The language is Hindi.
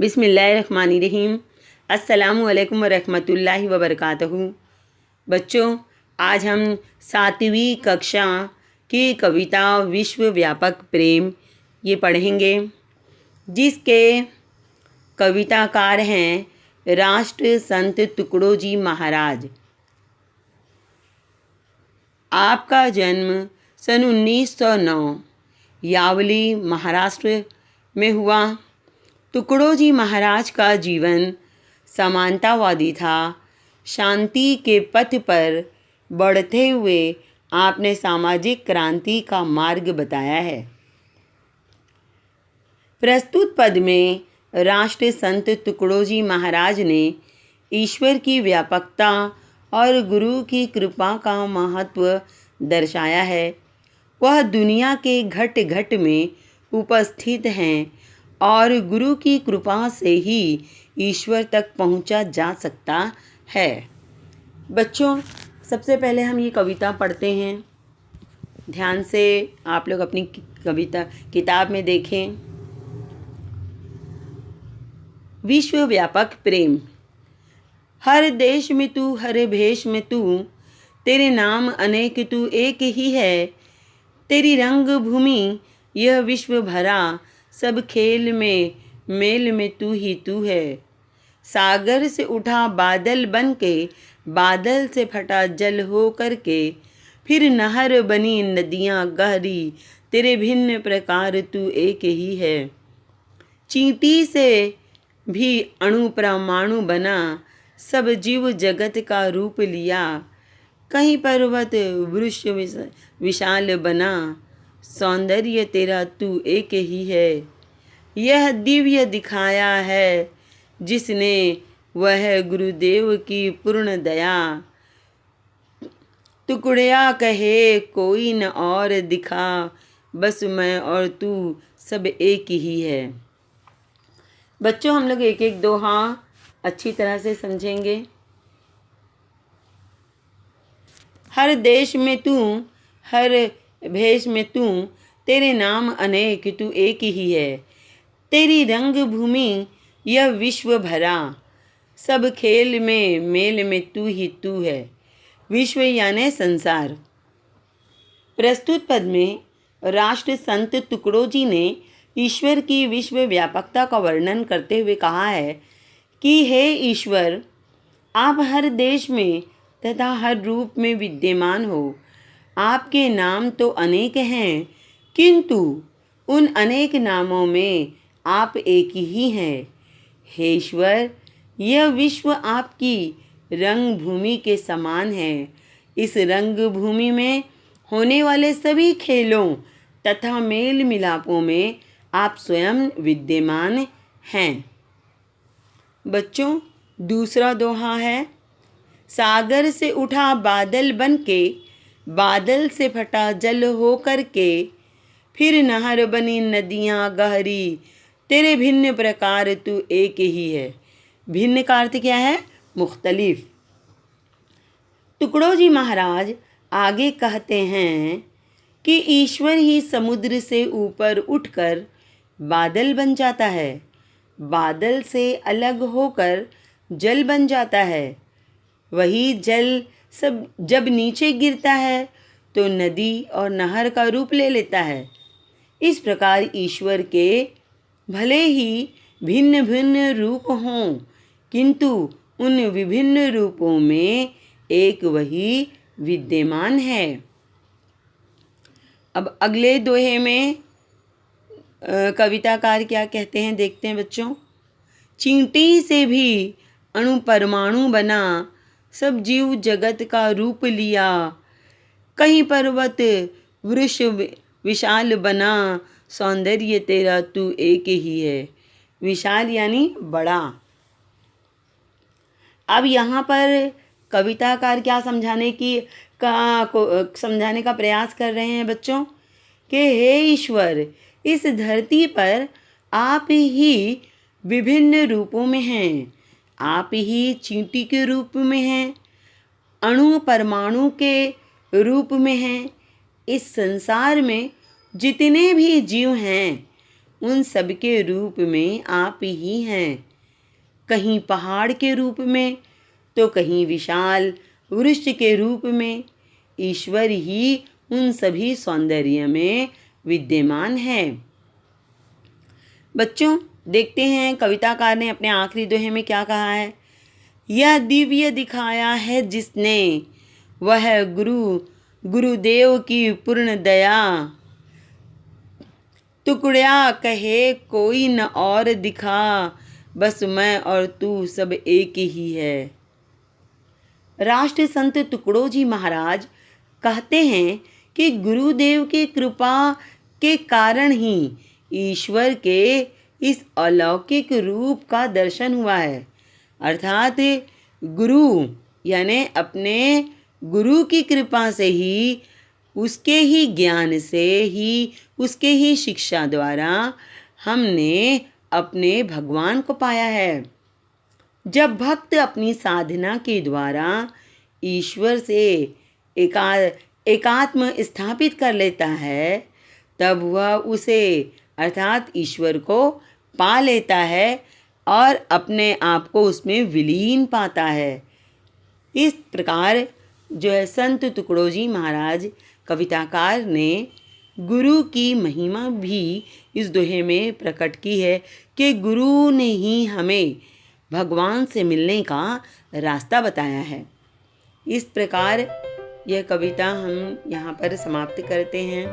बिस्मिल्लाहिर्रहमानिर्रहीम। अस्सलामुअलैकुम वरहमतुल्लाहि वबरकातुहू। बच्चों, आज हम 7वीं कक्षा की कविता विश्व व्यापक प्रेम ये पढ़ेंगे, जिसके कविताकार हैं राष्ट्र संत तुकडोजी महाराज। आपका जन्म सन 1909 यावली, महाराष्ट्र में हुआ। तुकडोजी महाराज का जीवन समानतावादी था। शांति के पथ पर बढ़ते हुए आपने सामाजिक क्रांति का मार्ग बताया है। प्रस्तुत पद में राष्ट्र संत तुकडोजी महाराज ने ईश्वर की व्यापकता और गुरु की कृपा का महत्व दर्शाया है। वह दुनिया के घट घट में उपस्थित हैं और गुरु की कृपा से ही ईश्वर तक पहुंचा जा सकता है। बच्चों, सबसे पहले हम ये कविता पढ़ते हैं। ध्यान से आप लोग अपनी कविता किताब में देखें। विश्व व्यापक प्रेम। हर देश में तू, हर भेष में तू, तेरे नाम अनेक तू एक ही है। तेरी रंग भूमि यह विश्व भरा, सब खेल में मेल में तू ही तू है। सागर से उठा बादल बन के, बादल से फटा जल हो कर के, फिर नहर बनी नदियाँ गहरी, तेरे भिन्न प्रकार तू एक ही है। चींटी से भी अणु परमाणु बना, सब जीव जगत का रूप लिया। कहीं पर्वत वृक्ष विशाल बना, सौंदर्य तेरा तू एक ही है। यह दिव्य दिखाया है जिसने, वह गुरुदेव की पूर्ण दया। टुकड़िया कहे कोई न और दिखा, बस मैं और तू सब एक ही है। बच्चों, हम लोग एक एक दोहा अच्छी तरह से समझेंगे। हर देश में तू, हर भेष में तू, तेरे नाम अनेक तू एक ही है। तेरी रंग भूमि यह विश्व भरा, सब खेल में मेल में तू ही तू है। विश्व यानी संसार। प्रस्तुत पद में राष्ट्र संत तुकडोजी ने ईश्वर की विश्व व्यापकता का वर्णन करते हुए कहा है कि हे ईश्वर, आप हर देश में तथा हर रूप में विद्यमान हो। आपके नाम तो अनेक हैं, किंतु उन अनेक नामों में आप एक ही हैं। हे ईश्वर, यह विश्व आपकी रंग भूमि के समान है। इस रंग भूमि में होने वाले सभी खेलों तथा मेल मिलापों में आप स्वयं विद्यमान हैं। बच्चों, दूसरा दोहा है। सागर से उठा बादल बन के, बादल से फटा जल हो कर के, फिर नहर बनी नदियाँ गहरी, तेरे भिन्न प्रकार तू एक ही है। भिन्न का अर्थ क्या है? मुख्तलिफ। तुकडोजी महाराज आगे कहते हैं कि ईश्वर ही समुद्र से ऊपर उठकर बादल बन जाता है, बादल से अलग होकर जल बन जाता है, वही जल सब जब नीचे गिरता है तो नदी और नहर का रूप ले लेता है। इस प्रकार ईश्वर के भले ही भिन्न भिन्न रूप हों, किंतु उन विभिन्न रूपों में एक वही विद्यमान है। अब अगले दोहे में कविताकार क्या कहते हैं, देखते हैं बच्चों। चींटी से भी अणु परमाणु बना, सब जीव जगत का रूप लिया। कहीं पर्वत वृक्ष विशाल बना, सौंदर्य तेरा तू एक ही है। विशाल यानी बड़ा। अब यहाँ पर कविताकार क्या समझाने का प्रयास कर रहे हैं बच्चों कि हे ईश्वर, इस धरती पर आप ही विभिन्न रूपों में हैं। आप ही चींटी के रूप में हैं, अणु परमाणु के रूप में हैं। इस संसार में जितने भी जीव हैं उन सब के रूप में आप ही हैं, कहीं पहाड़ के रूप में तो कहीं विशाल वृक्ष के रूप में। ईश्वर ही उन सभी सौंदर्य में विद्यमान है। बच्चों, देखते हैं कविताकार ने अपने आखिरी दोहे में क्या कहा है। यह दिव्य दिखाया है जिसने, वह गुरुदेव की पूर्ण दया, टुकड़ा कहे कोई न और दिखा, बस मैं और तू सब एक ही है। राष्ट्र संत टुकड़ोजी महाराज कहते हैं कि गुरुदेव की कृपा के कारण ही ईश्वर के इस अलौकिक रूप का दर्शन हुआ है। अर्थात गुरु यानी अपने गुरु की कृपा से ही, उसके ही ज्ञान से ही, उसके ही शिक्षा द्वारा हमने अपने भगवान को पाया है। जब भक्त अपनी साधना के द्वारा ईश्वर से एकात्म स्थापित कर लेता है, तब वह उसे अर्थात ईश्वर को पा लेता है और अपने आप को उसमें विलीन पाता है। इस प्रकार जो है संत टुकड़ोजी महाराज कविताकार ने गुरु की महिमा भी इस दोहे में प्रकट की है कि गुरु ने ही हमें भगवान से मिलने का रास्ता बताया है। इस प्रकार यह कविता हम यहाँ पर समाप्त करते हैं।